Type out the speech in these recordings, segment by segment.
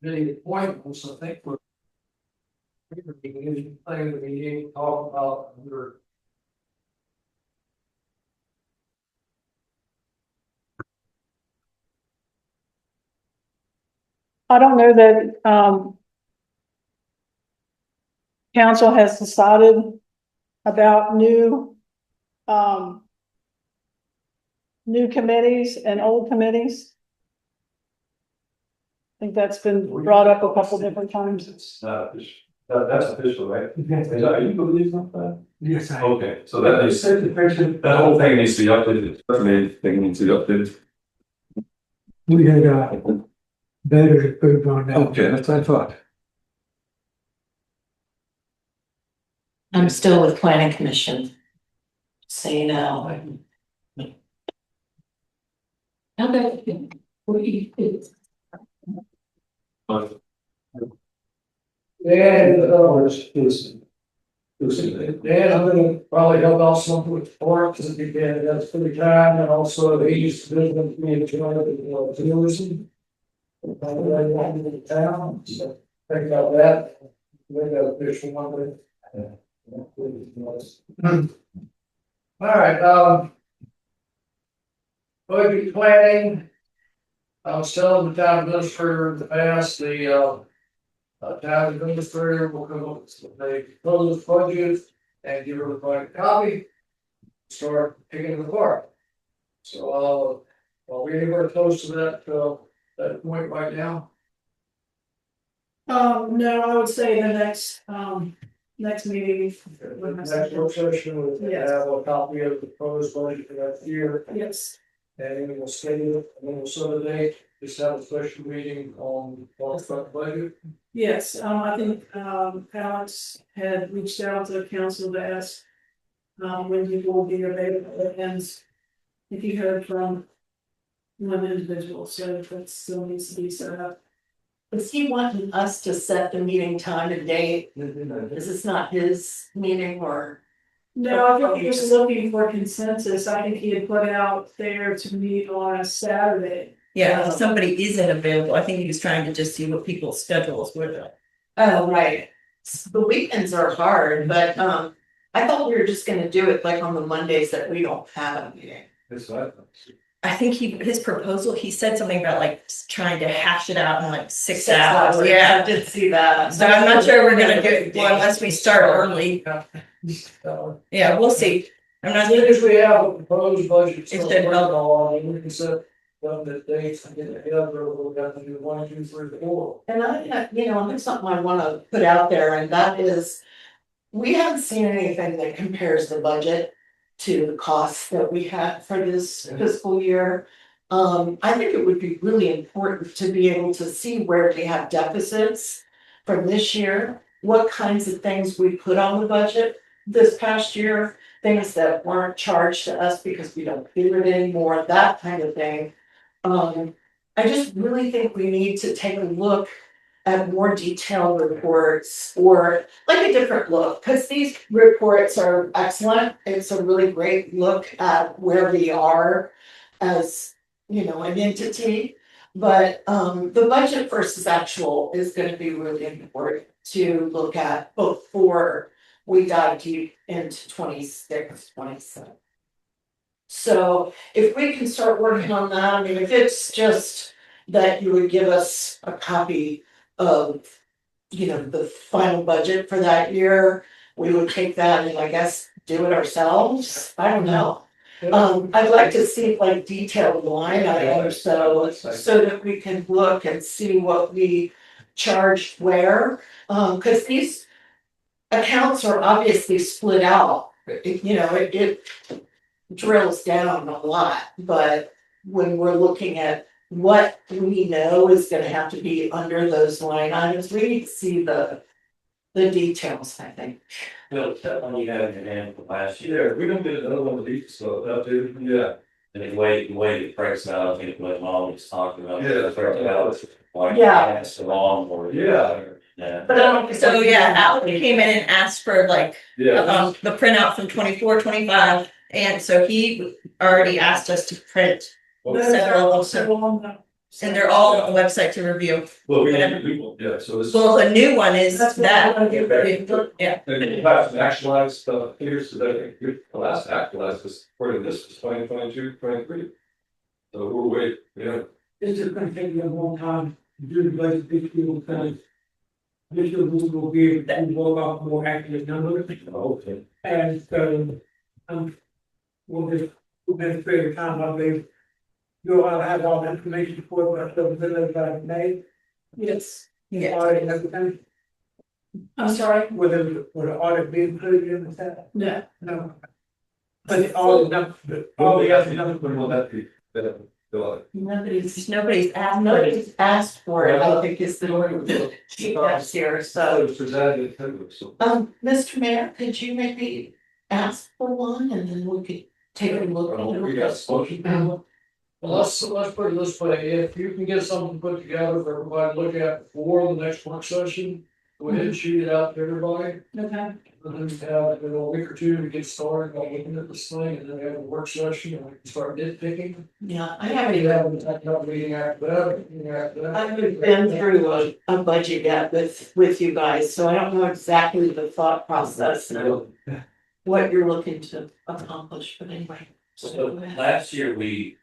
the appointments, I think we're. Playing the meeting, talk about your. I don't know that, council has decided about new committees and old committees. I think that's been brought up a couple different times. It's not official. That's official, right? Are you believe that? Yes, I. Okay, so that needs, that whole thing needs to be updated. That main thing needs to be updated. We had better approve on that. Okay, that's what I thought. I'm still with planning commission. Say now. Okay. Dan, Dan, I'm gonna probably help out some with parks if you can, that's pretty kind, and also the East Business Community, tourism. Everybody wanted to the town, so think about that. We got a official one. All right, budget planning. I was telling the town administrator in the past, the town administrator will come up with a proposed budget and give her a copy. Start picking it apart. So, are we anywhere close to that point right now? No, I would say the next meeting. Next work session, we'll Yes. have a copy of the proposed budget for that year, Yes. and then we'll schedule it, and then we'll set a date, just have a special meeting on the budget. Yes, I think, Alex had reached out to the council to ask, when he will be available, and if you heard from one individual, so that still needs to be set up. Is he wanting us to set the meeting time and date? Is this not his meeting or? No, I think he was looking for consensus, I think he had put out there to meet on a Saturday. Yeah, if somebody isn't available, I think he was trying to just see what people's schedules were. Oh, right. The weekends are hard, but I thought we were just gonna do it like on the Mondays that we don't have a meeting. That's what I thought. I think his proposal, he said something about like trying to hash it out in like 6 6 hours, I yeah. did see that. So I'm not sure we're gonna do it, well, unless we start early, yeah, we'll see. I'm As not, soon as we have a proposed budget. It's been held on, we can set the dates and get it together, we've got to do 1, 2, 3, 4. And there's something I wanna put out there, and that is, we haven't seen anything that compares the budget to the costs that we had for this fiscal year. I think it would be really important to be able to see where we have deficits from this year, what kinds of things we put on the budget this past year, things that weren't charged to us because we don't do it anymore, that kind of thing. I just really think we need to take a look at more detailed reports or like a different look, because these reports are excellent. It's a really great look at where we are as, an entity. But the budget versus actual is going to be really important to look at before we dive deep into 26, 27. So if we can start working on that, I mean, if it's just that you would give us a copy of, the final budget for that year, we would take that and I guess do it ourselves. I don't know. I'd like to see like detailed line items so that we can look and see what we charged where. Cause these accounts are obviously split out. It drills down a lot, but when we're looking at what we know is gonna have to be under those line items, we need to see the details, I think. Bill, that one you had in your hand for last Yeah, year, we're gonna get another one of these, so that too, yeah. and the way it breaks out, I think what Molly was talking about. Yeah, that's breaks right. out, like, Yeah. it's along or. Yeah. Yeah. But I don't. so yeah, Alex came in and asked for like, Yeah. the printout from 24, 25, and so he already asked us to print Those several, are so. also on the And they're all on the website to review. Well, Whatever. yeah, so this. Well, the new one is That's what that. I'm gonna Yeah, The last actualized figures, the last actualized was, according to this, was 2022, 23. So we're way, This is gonna take you a long time to do the budget this year because this year we will be able to roll out more accurate numbers. okay. And so, we'll just spend time, I believe. You'll have all the information for it, but the middle of May, Yes, yeah. audit and everything, I'm sorry, whether the audit be included in that, no, no. But all the numbers, all the other numbers. When will that be? Nobody's asked for it, I think is the word that she has here, so. It was presented in February, so. Mr. Mayor, could you maybe ask for one and then we could take a look at it? We got motion. Well, let's put it this way, if you can get something put together for everybody to look at before the next work session, go ahead and shoot it out to everybody. okay, And then we have, a week or two to get started on looking at this thing, and then we have a work session, and we can start nitpicking. Yeah, I haven't We even, have a meeting after that, meeting after that. I haven't been through a budget yet with you guys, so I don't know exactly the thought process of what you're looking to accomplish, but anyway. So last year, we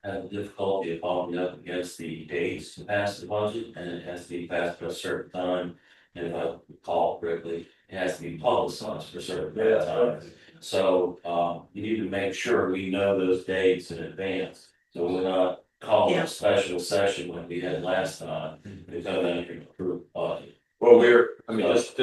had difficulty of following up against the dates to pass the budget, and it has to be passed by a certain time. And if I recall correctly, it has to be publicized for a certain period of time. So, you need to make sure we know those dates in advance, so we're not calling Yeah. a special session like we had last time. Because then you can approve budget. Well, just,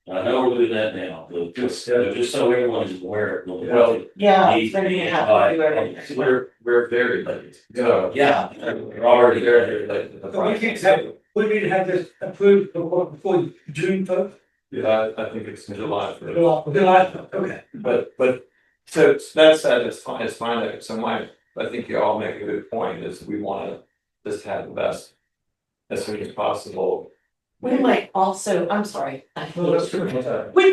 And I know we're doing that now, but just so everyone is aware of the Well, budget. Yeah, needs to then be you have to do advised. everything. we're very late. Yeah, we're already Very late. So we can't have, we need to have this approved before June first. Yeah, I think it's July. July, okay. But, so that said, it's fine, so I think you all make a good point, is we wanna just have the best as soon as possible. We might also, I'm sorry. No, that's good. We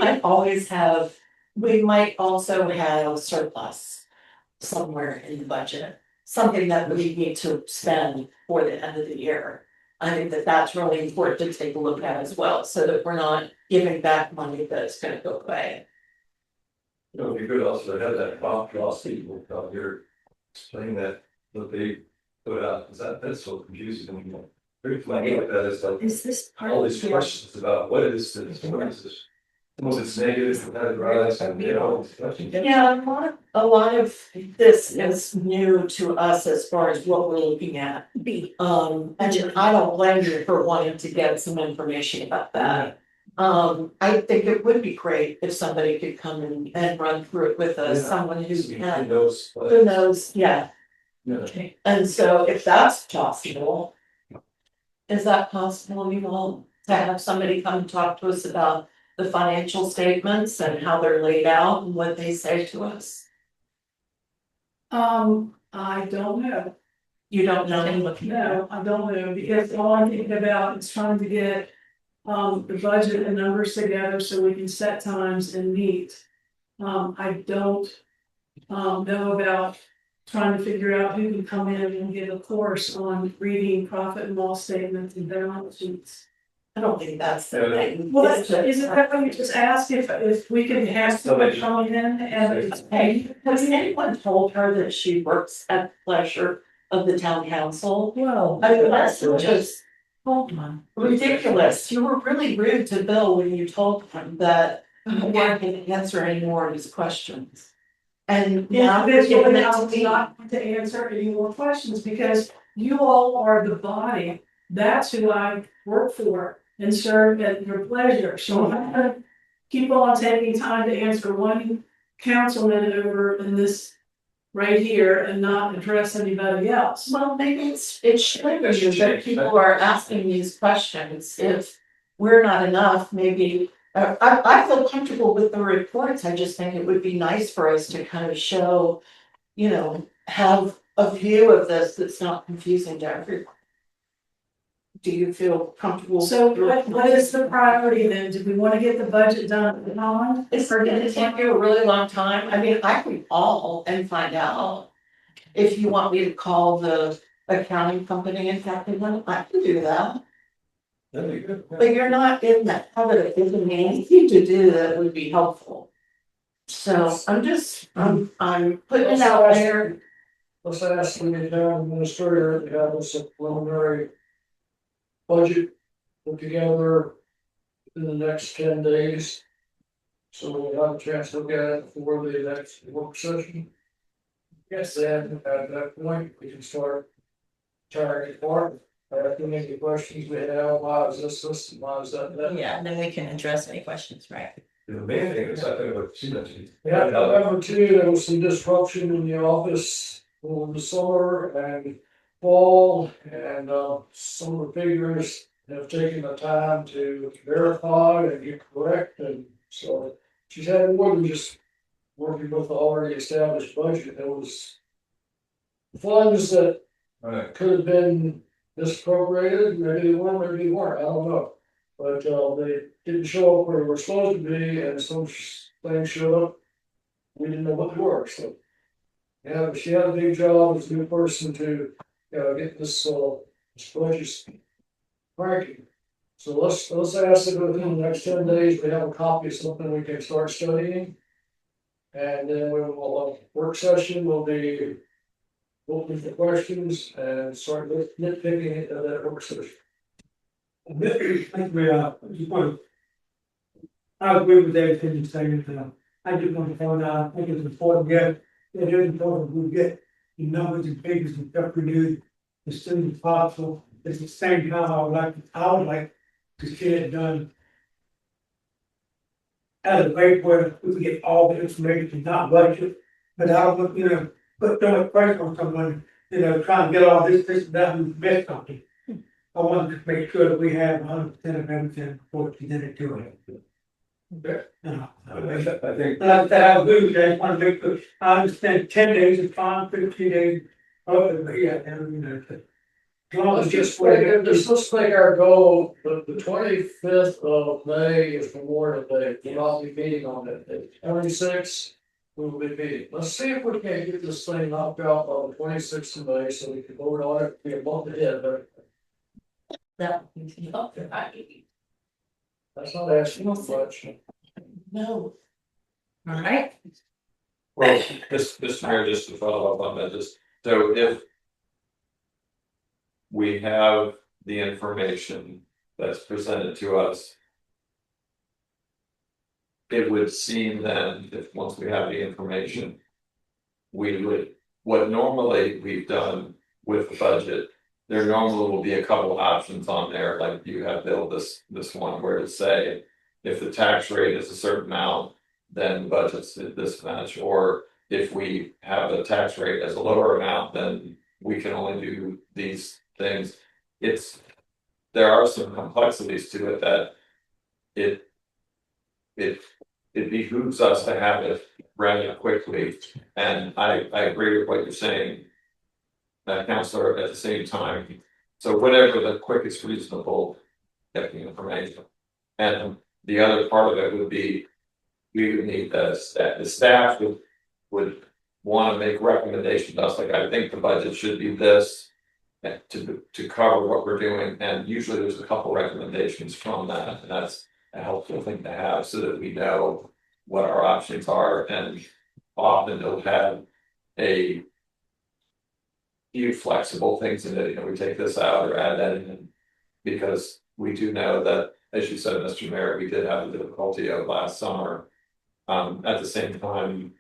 might also have surplus somewhere in the budget, something that we need to spend for the end of the year. I think that that's really important to take a look at as well, so that we're not giving back money that's gonna go away. You know, it'd be good also to have that Bob Ross people out here explain that, what they put out, because that's so confusing. Very funny like that, it's like Is this part all of these the? questions about what is this, what is this? Most it's negative, categorized, and you know, all these questions. Yeah, a lot of this is new to us as far as what we're looking at. And I don't blame you for wanting to get some information about that. I think it would be great if somebody could come in and run through it with us, someone Who who knows? knows, yeah. Yeah. And so if that's possible. Is that possible, you all, to have somebody come talk to us about the financial statements and how they're laid out and what they say to us? I don't know. You don't know? No, I don't know, because all I'm thinking about is trying to get the budget and numbers together so we can set times and meet. I don't know about trying to figure out who can come in and give a course on reading profit and loss statements and balance sheets. I don't think that's the thing. Well, isn't that what you just asked if we could have someone come in and Hey, has anyone told her that she works at the pleasure of the town council? well, I mean, that's just hold on. ridiculous. You were really rude to Bill when you told him that you weren't gonna answer any more of his questions. And now you're giving it I to was me. not going to answer any more questions because you all are the body. That's who I work for and serve at your pleasure. So I'm gonna keep on taking time to answer one councilman over in this right here and not address anybody else. Well, maybe it should be that people are asking these questions. If we're not enough, maybe. I feel comfortable with the reports. I just think it would be nice for us to kind of show, have a view of this that's not confusing to everyone. Do you feel comfortable? So what is the priority then? Do we want to get the budget done on? It's gonna take you a really long time. I mean, I can call and find out. If you want me to call the accounting company and calculate, I can do that. That'd be good. But you're not in that habit of giving me anything to do that would be helpful. So I'm putting it out there. Let's ask the town administrator to have us a preliminary budget put together in the next 10 days. So we'll have a chance to look at it before the next work session. Yes, then at that point, we can start tearing it apart. Asking any questions we have, why is this, why is that? Yeah, and then we can address any questions, right? The main thing is, I think, what she mentioned. Yeah, number two, there was some disruption in the office over the summer and fall, and some of the figures have taken the time to verify and get correct, and so she's had more than just working with the already established budget. There was funds that Right. could have been misappropriated, maybe they weren't, maybe they weren't, I don't know. But they didn't show up where they were supposed to be, and some things showed up. We didn't know what they were, so. Yeah, she had a big job as a new person to, get this budget cranking. So let's ask that within the next 10 days, we have a copy of something we can start studying. And then we will, work session will be open for questions and start nitpicking it at that work session. I think we, just want to. I agree with everything you're saying, I just want to point out, I think it's important, it is important we get the numbers and figures and stuff we do as soon as possible. At the same time, I would like to see it done at a rate where we can get all the information, not budget, but I would, put too much pressure on someone, trying to get all this, and that, and miss something. I want to make sure that we have 100% of everything before we get into it. Okay. I think, And I agree with that, I want to make sure, I understand 10 days is fine, 15 days, but yeah, and, as long as Let's make our goal, the 25th of May is Memorial Day, we'll all be meeting on that day. 26th, we will be meeting. Let's see if we can get this thing knocked out on the 26th of May, so we can vote on it, be a month ahead, but That. that's not asking too much. No. All right, Well, Mr. Mayor, just to follow up on that, so if. We have the information that's presented to us. It would seem then, if once we have the information. We would, what normally we've done with the budget. There normally will be a couple options on there, like you have built this one where it say. If the tax rate is a certain amount, then the budget's this much, or if we have a tax rate as a lower amount, then we can only do these things. There are some complexities to it that it behooves us to have it rather quickly, and I agree with what you're saying. Counselor, at the same time, so whatever the quickest reasonable getting information. And the other part of it would be, we would need the staff would want to make recommendations to us, like I think the budget should be this. To cover what we're doing, and usually there's a couple recommendations from that, and that's a helpful thing to have so that we know what our options are, and often they'll have a few flexible things in it, we take this out or add that in, because we do know that, as you said, Mr. Mayor, we did have the difficulty of last summer. At the same time,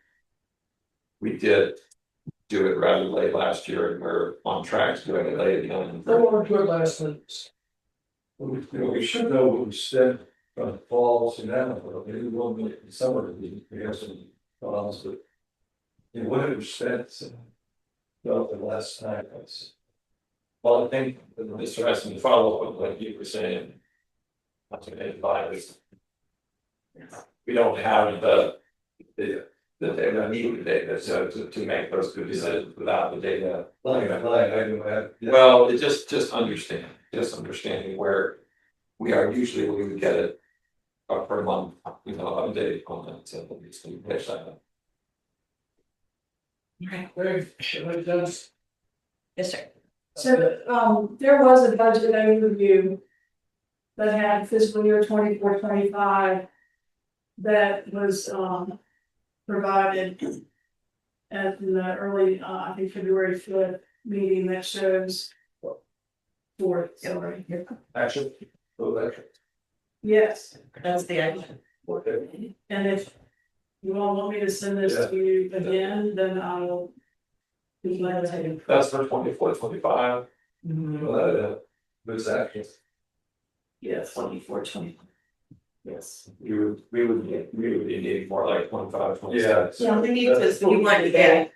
we did do it rather late last year, and we're on track to doing it late again. Don't want to do it last minute. we should know what we spent from the fall to now, but maybe we'll make in summer, we have some problems with. What have we spent throughout the last 9 months? Well, I think Mr. Essen, to follow up on what you were saying. Not to make bias. We don't have the data, need the data, so to make those good decisions without the data. I do have. Well, it just understanding where we are usually, we would get it per month, update on that, so it's to pitch that. Greg, that's yes, sir. So, there was a budget overview that had fiscal year 24-25 that was, provided at the early, I think February 5th meeting that shows sorry. Action. Go action. Yes, That's the idea. Okay. and if you all want me to send this to you again, then I'll be glad to. That's for 24-25. Well, that's action. Yes. 24-25. Yes. We would need more like 25, 26. Yeah, we need to, You want to get,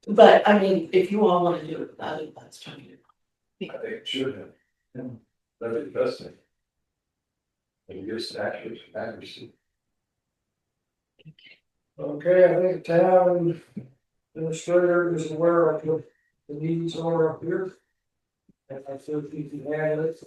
but I mean, if you all wanna do it, that's trying to. I think it should have. Yeah. That'd be the best thing. And just accuracy. Okay, I think the town administrator is aware of what the needs are up here. And I think he can handle it.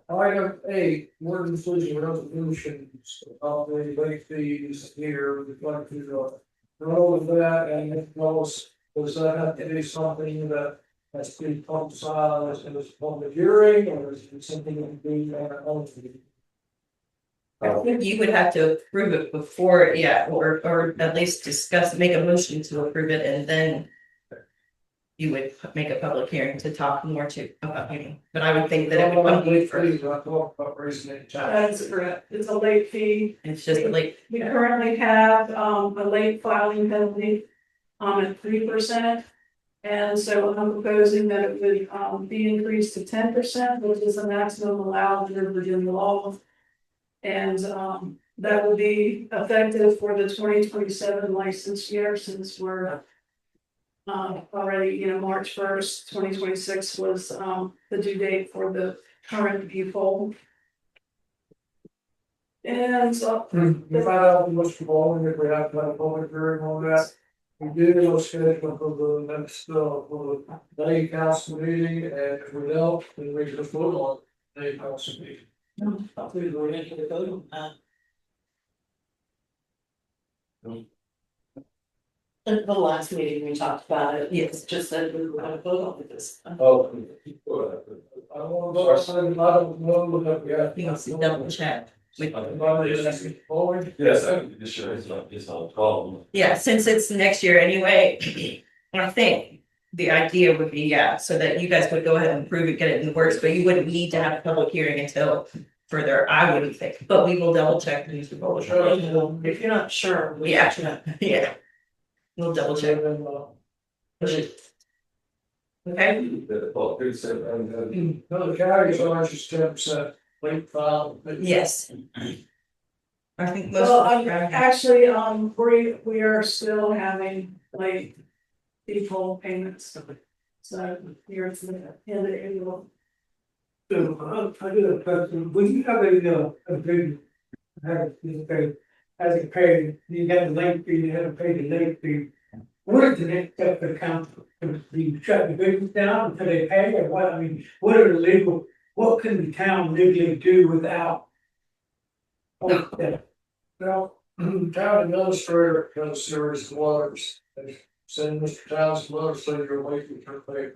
Item 8, board decision resolutions of the late fees here, we'd like to roll with that, and if those, does that have to be something that has to be publicized in this public hearing, or is it something that can be only? I think you would have to approve it before, yeah, or at least discuss, make a motion to approve it, and then you would make a public hearing to talk more to about meeting, but I would think that it would come Late first. fees, I thought about raising it. That's correct, it's a late fee. It's just like, We currently have, a late filing penalty, at 3%. And so I'm proposing that it would, be increased to 10%, which is the maximum allowed under Virginia law. And, that will be effective for the 2027 license year, since we're already, March 1st, 2026 was, the due date for the current default. And so, We find out what's involved, if we have to have a public hearing on that. We do schedule for the next, for the day council meeting, and if we don't, then we just vote on the day council meeting. At the last meeting, we talked about it, yes, just said we were gonna vote on this. Oh. I don't want to go outside, I don't know that we have. you know, double check. Forward. Yes, I think this sure is on 12. Yeah, since it's next year anyway, I think the idea would be, yeah, so that you guys would go ahead and approve it, get it in the works, but you wouldn't need to have a public hearing until further, I wouldn't think, but we will double check. If you're not sure. we Yeah. can- Yeah. We'll double check. Okay, Well, good said, and, No, the county charge is 10% late file. yes. I think most. well, of the- actually, we are still having late default payments. So here it's the end of April. So, I do have a question, when you have a big, have this pay, as a pay, you have a late fee, you have to pay the late fee. What is the next step for the council? Do you shut the business down until they pay, or what, I mean, what are the legal, what can the town legally do without? Well, town administrator has a series of letters, they send Mr. Townsend letter saying you're waiting for payment.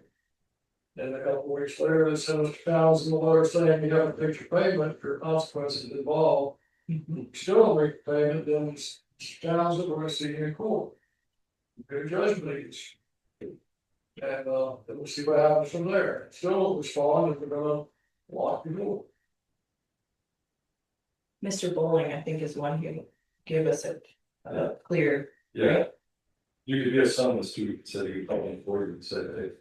And a couple weeks later, they send Mr. Townsend a letter saying you haven't paid your payment, your consequences involved. You still don't make the payment, then Mr. Townsend, we're gonna see you in court. Get a judgment each. And then we'll see what happens from there, still don't respond, and we're gonna lock the door. Mr. Bowling, I think, is one who give us a clear. yeah. You could get some of the students that you call for you and say, hey,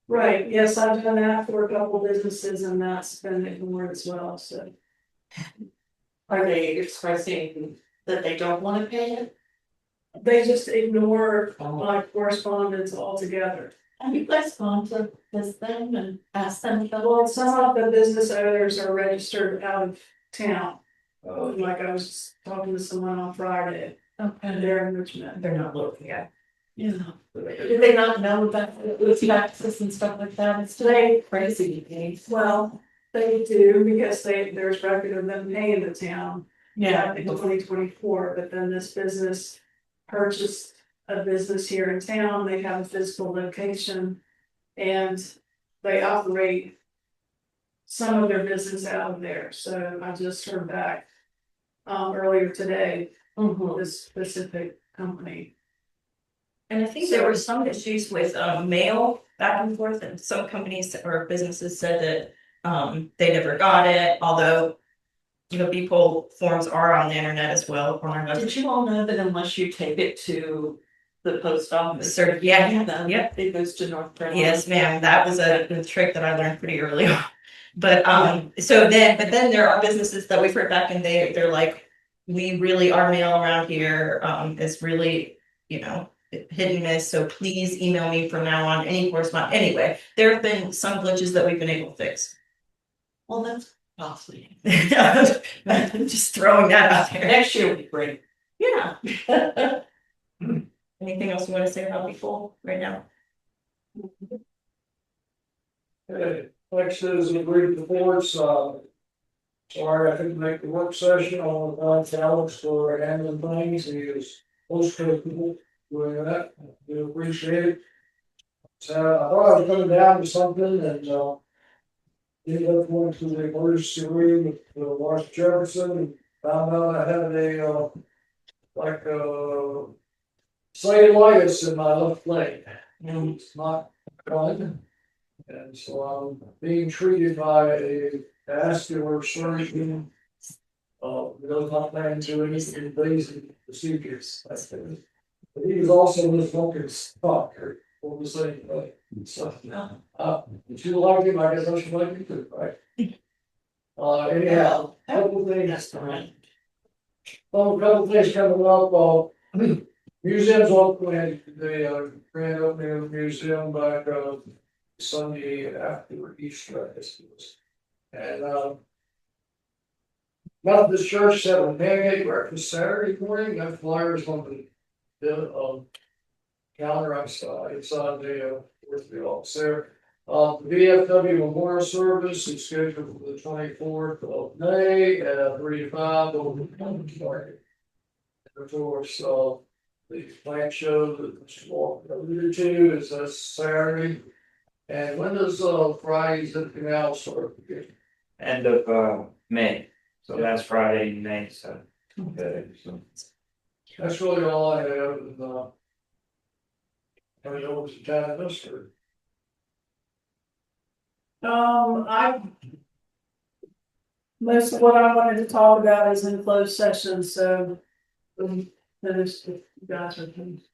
Right, yes, I've done that for a couple businesses and that's been ignored as well, so. Are they expressing that they don't wanna pay it? They just ignore my correspondence altogether. Have you guys gone to this thing and asked them about? Well, some of the business owners are registered out of town. Like I was talking to someone on Friday and Okay. they're in Richmond. They're not looking at. Yeah. Do they not know about the taxes and stuff like that? It's today crazy to me. Well, they do because there's record of them paying the town. Yeah. In 2024, but then this business purchased a business here in town, they have a physical location. And they operate some of their business out of there, so I just heard back. Earlier today, this specific company. And I think there were some issues with mail back and forth, and some companies or businesses said that they never got it, although. You know, people forms are on the internet as well on our Did website. you all know that unless you take it to the post office? Yeah, Then yep. it goes to North Carolina? Yes, ma'am, that was a trick that I learned pretty early on. But but then there are businesses that we've heard back and they're like, we really, our mail around here is really, you know, hit and miss, so please email me from now on any correspondence. Anyway, there have been some glitches that we've been able to fix. Well, that's possibly. I'm just throwing that out there. Next year will be great. Yeah. Anything else you want to say about people right now? Okay, next is agreed reports, sorry, I couldn't make the work session, I want to thank Alex for handling things, he is most capable doing that, do appreciate it. So I thought I was coming down to something and, ended up going to the emergency room with Mark Jefferson and found out I had a, cellulitis in my left leg. And it's not fun. And so I'm being treated by a vascular surgeon. Really not planning to do any invasive procedures. But he was also with Vulcan's doctor, or the same thing. So, if you like him, I guess I should like him too, right? Anyhow, couple things. That's right. Well, a couple things coming up, museums open, the grand opening of the museum back, Sunday after Easter, I guess it was. And, Methodist Church had a pancake breakfast Saturday morning, got flyers on the calendar, it's on the, where's the office there. The VFW Memorial Service is scheduled for the 24th of May at 3 to 5 over the Commons Market. And of course, the plant show that Mr. Walker alluded to is this Saturday. And when does Friday's anything else start? End of May, so that's Friday, May 7th. Okay, so that's really all I have. And, turn it over to John Mister. Most of what I wanted to talk about is in closed session, so. Finish if you guys are finished.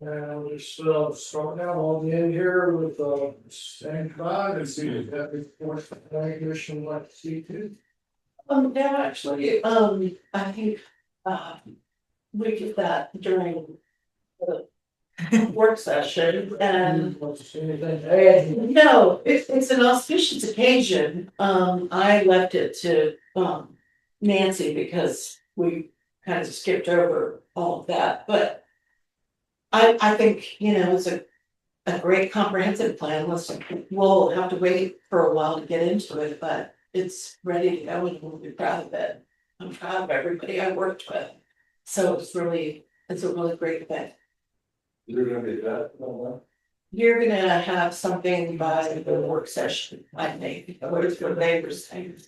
And we'll just start now on the end here with Stan Clyde and see if that report from the planning commission would like to see too. No, actually, I think, we did that during the work session and. Anything to add? No, it's an auspicious occasion. I left it to, Nancy because we kind of skipped over all of that, but. I think, you know, it's a great comprehensive plan. We'll have to wait for a while to get into it, but it's ready to go and we'll be proud of it. I'm proud of everybody I worked with. So it's a really great thing. You're gonna be that, no, You're gonna have something by the work session, I think, what is your neighbors saying?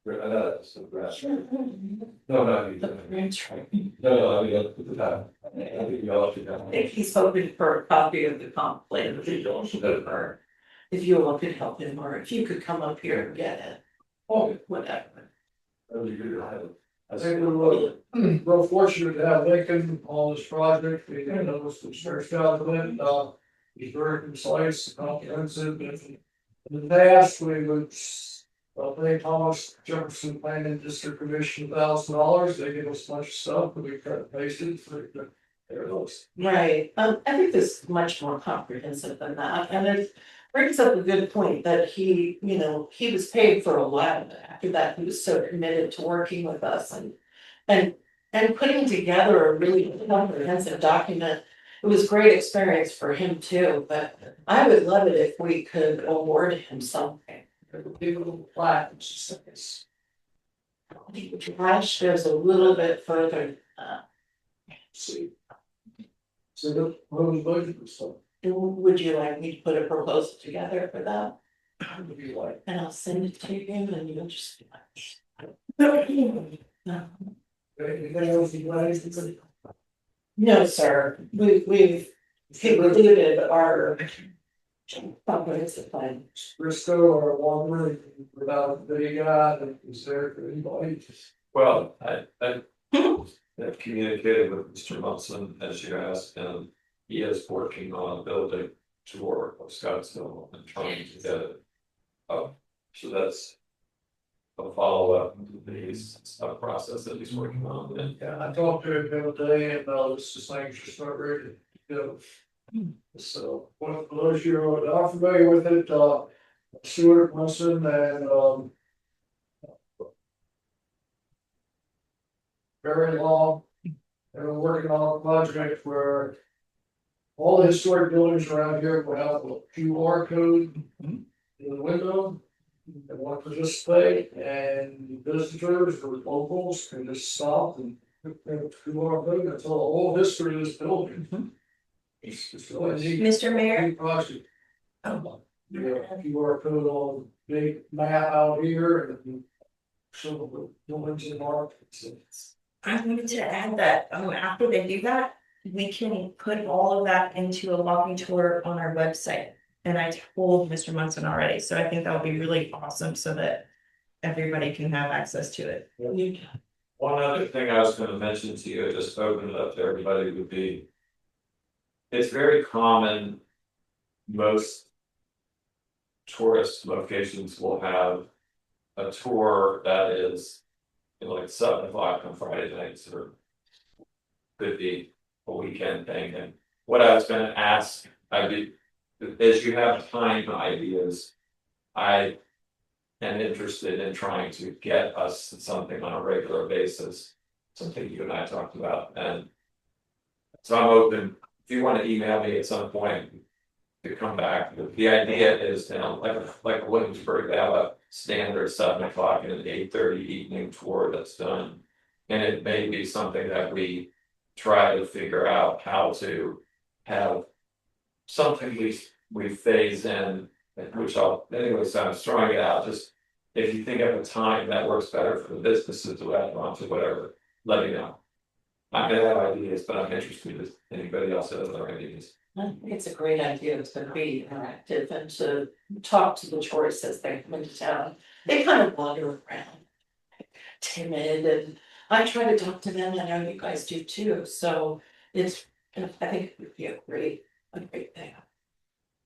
that's the grass. No, I mean, no, I mean, the time. I think you all should have. I think he's hoping for a copy of the comp plan, if you all should go for. If you all could help him, or if you could come up here and get it, Oh, whatever. that would be good to have. I think we're real fortunate to have Lincoln on this project. We know this was first out of it. He's very concise, comprehensive. In the past, we would pay Thomas Jefferson Planning District Commission $1,000. They give us a bunch of stuff, but we cut and pasted for the. There it is. Right, I think this is much more comprehensive than that, and it brings up a good point that he, you know, he was paid for a while, but after that, he was so committed to working with us and putting together a really comprehensive document. It was a great experience for him too, but I would love it if we could award him something. People plaques. I think Trash goes a little bit further than that. see. So the, what was budget and stuff, Would you like me to put a proposal together for that? would be like, And I'll send it to you and you'll just be like. anything else you guys? No, sir, we've concluded our comprehensive plan. Briscoe or Walker without the guy, is there anybody? Well, I have communicated with Mr. Munson, as you asked, and he is working on a building tour of Scottsdale and trying to get it up. So that's a follow-up to the process that he's working on, and Yeah, I talked to him the other day and it's just like, just not ready to go. So, one of those you're not familiar with it, Stuart Wilson and Barry Long. They were working on a project where all the historic buildings around here will have a QR code in the window. They want to participate and visitors or locals can just stop and QR code, that's all, the whole history of this building. It's really neat. Mr. Mayor? Neat project. Yeah, QR code on the big map out here and show the buildings in markets. I wanted to add that, after they do that, we can put all of that into a walking tour on our website. And I told Mr. Munson already, so I think that would be really awesome so that everybody can have access to it. one other thing I was gonna mention to you, just open it up to everybody, would be. It's very common. Most tourist locations will have a tour that is, you know, like 7 o'clock on Friday nights, or could be a weekend thing. And what I was gonna ask, as you have time ideas, I am interested in trying to get us something on a regular basis, something you and I talked about, and so I'm open, if you wanna email me at some point to come back. The idea is, you know, like Williamsburg, they have a standard 7 o'clock and an 8:30 evening tour that's done. And it may be something that we try to figure out how to have something we phase in, which anyways, I'm throwing it out, just if you think of a time that works better for the businesses to add on to whatever, let me know. I may have ideas, but I'm interested if anybody else has other ideas. I think it's a great idea to be interactive and to talk to the tourists as they come into town. They kind of wander around, timid, and I try to talk to them. I know you guys do too. So it's, I think it would be a great thing.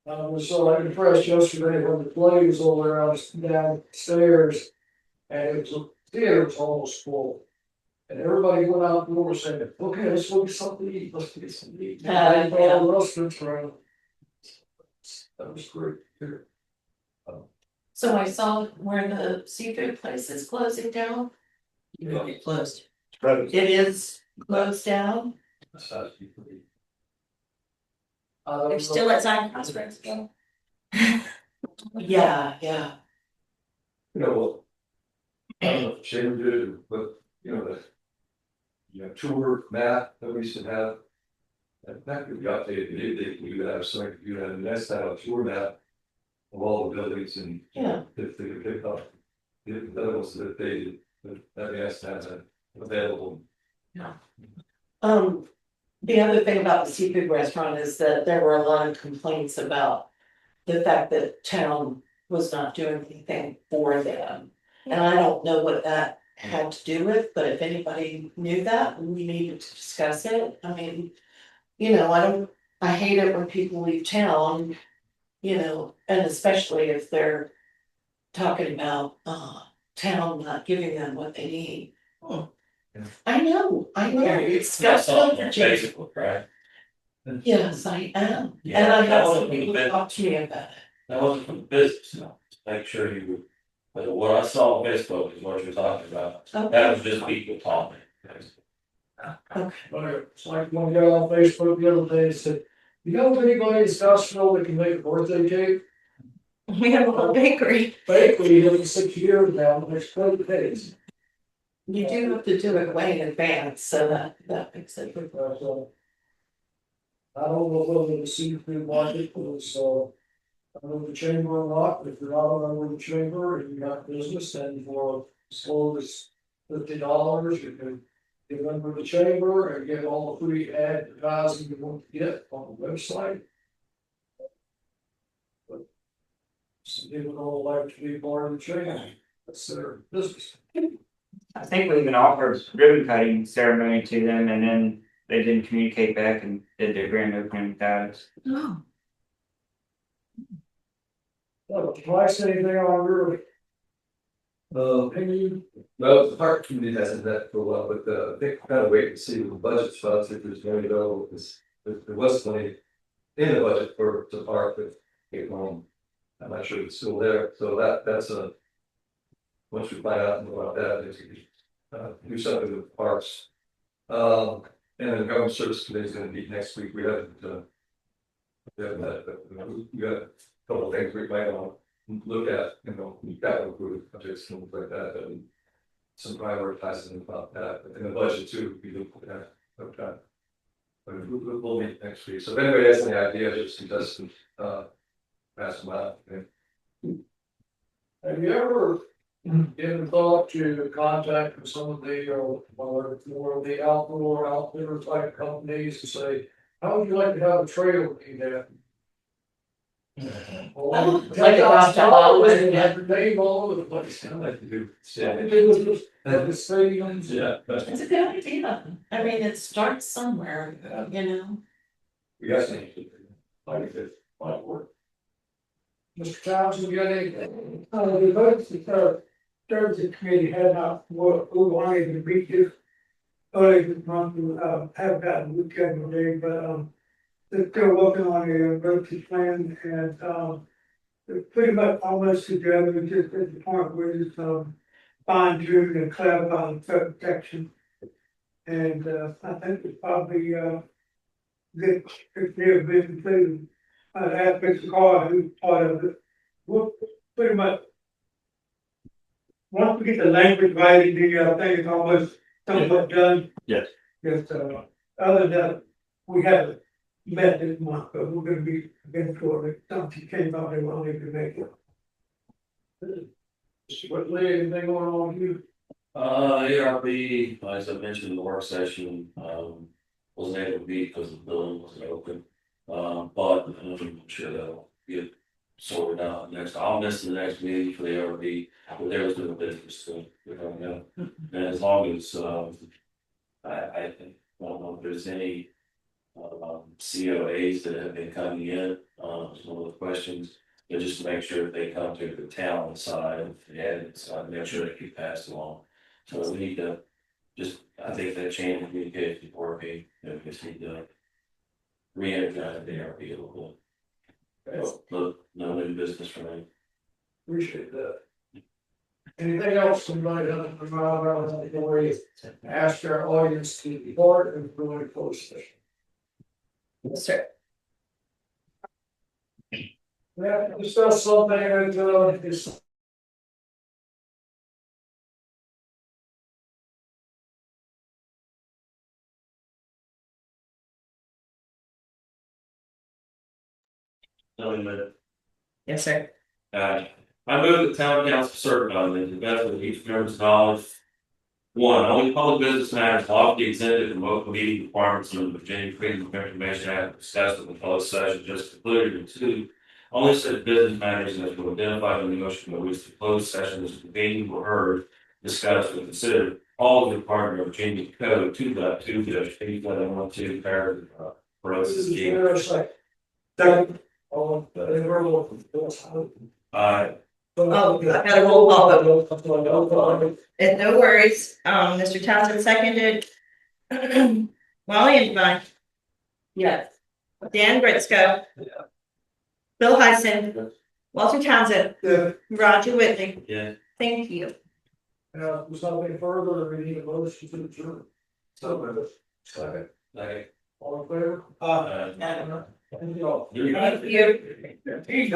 I was so impressed yesterday when the play was over downstairs. And it was, the theater was almost full. And everybody went out the door saying, okay, let's look at something to eat, let's get something to eat. And all the restaurants around. That was great. So I saw where the seafood place is closing down. It closed. It is closed down. They're still at Zion Crossroads again. Yeah. You know, well, I don't know if Shane did it, but you know, tour map that we used to have. That could be updated, we could have some, you know, that's a tour map of all the buildings and. Yeah. If they could pick up, the levels that they, that has to have it available. The other thing about the seafood restaurant is that there were a lot of complaints about the fact that town was not doing anything for them. And I don't know what that had to do with, but if anybody knew that, we needed to discuss it. I mean, you know, I hate it when people leave town, you know, and especially if they're talking about town not giving them what they need. I know, it's just Facebook, right? Yes, I am, Yeah, and I that have wasn't some people even- talk to me about it. That wasn't from business, no, make sure you, but what I saw on Facebook is what you're talking about, that was just people talking. Okay, It's like one guy on Facebook the other day said, you know of anybody in Scottsville that can make a birthday cake? We have a whole bakery. Bakery, it was 6 years now, there's 20 days. You do have to do it way in advance, so that makes it. I don't know whether the seafood market was, I know the chamber or not, if you're not a member of the chamber and you got business, then for as low as $50, you can. Get a member of the chamber and get all the free advertising you want to get on the website. But some people don't like to be part of the chamber, that's their business. I think we even offered ribbon cutting ceremony to them and then they didn't communicate back and did their grand opening without us. Oh. Well, can I say anything on your opinion? No, the park committee hasn't met for a while, but I think kind of wait and see what the budget spots, if there's going to go, because there was money in the budget for the park, but it won't. I'm not sure it's still there, so that's a. Once we find out more about that, there's do something with parks. And then government service committee is going to meet next week. We haven't met, but we got a couple of things we might want to look at, capital group projects, things like that, and some prioritizing about that, but in the budget too, we look at that. Okay. But we'll meet next week. So if anybody has any ideas, just pass them out. Okay. Have you ever given thought to contact with some of the, more of the outdoor outfitter type companies to say, how would you like to have a trail be there? Like a $10,000, have your name all over the place. I'd like to do. At the stadiums. Yeah. It's a good idea. I mean, it starts somewhere, you know. We got some. Like it might work. Mr. Townsend, you got anything? The budget, services committee had not, who wanted to reach this early this month, have gotten with Kevin today, but, they're still working on a budget plan and, they're pretty much almost together, just at the point where it's, fine tuning and clarifying certain sections. And, I think it's probably, good if they've been completed. Ask Mr. Carr, who's part of it, we'll pretty much. Once we get the language right, the thing is almost somewhat done. Yes. Just, other than that, we haven't met this month, but we're gonna be eventually, something came out, they won't able to make it. Mr. Whitley, anything going on here? ARB, as I mentioned in the work session, wasn't able to be because the building wasn't open. But I'm sure that'll get sorted out next. I'll miss the next meeting for the ARB, but there was doing business, so we're coming up. And as long as, I think, I don't know if there's any COAs that have been coming in, some of the questions, but just to make sure that they come to the town side, the admin side, make sure they keep passed along. So we need to just, I think that change in communication before we just need to re-energize the ARP a little bit. Look, no new business for me. Appreciate that. Anything else somebody doesn't provide around the way, ask our audience to be part and really close session. Yes, sir. Yeah, discuss something that is. Yes, sir. I move the town council certain on the best of each member's knowledge. One, only public business matters lawfully exempted from open meeting requirements under the Virginia Freedom of Information Act discussed in the closed session just concluded. And two, only such business matters as were identified in the motion by which the closed session is convened or heard, discussed, or considered. All of the Department of Virginia Code 2.2-8712 paragraph. This is your second. Second. Oh, they were looking. Oh, I got a roll call. And no worries, Mr. Townsend seconded. Molly Andivine. Yes. Dan Gritsko. Bill Heisen. Walter Townsend. Yeah. Roger Whitley. Yeah. Thank you. Was nothing further, we need a motion to adjourn. Second. Okay. All in favor? Uh, Thank you all. You're- Thank you.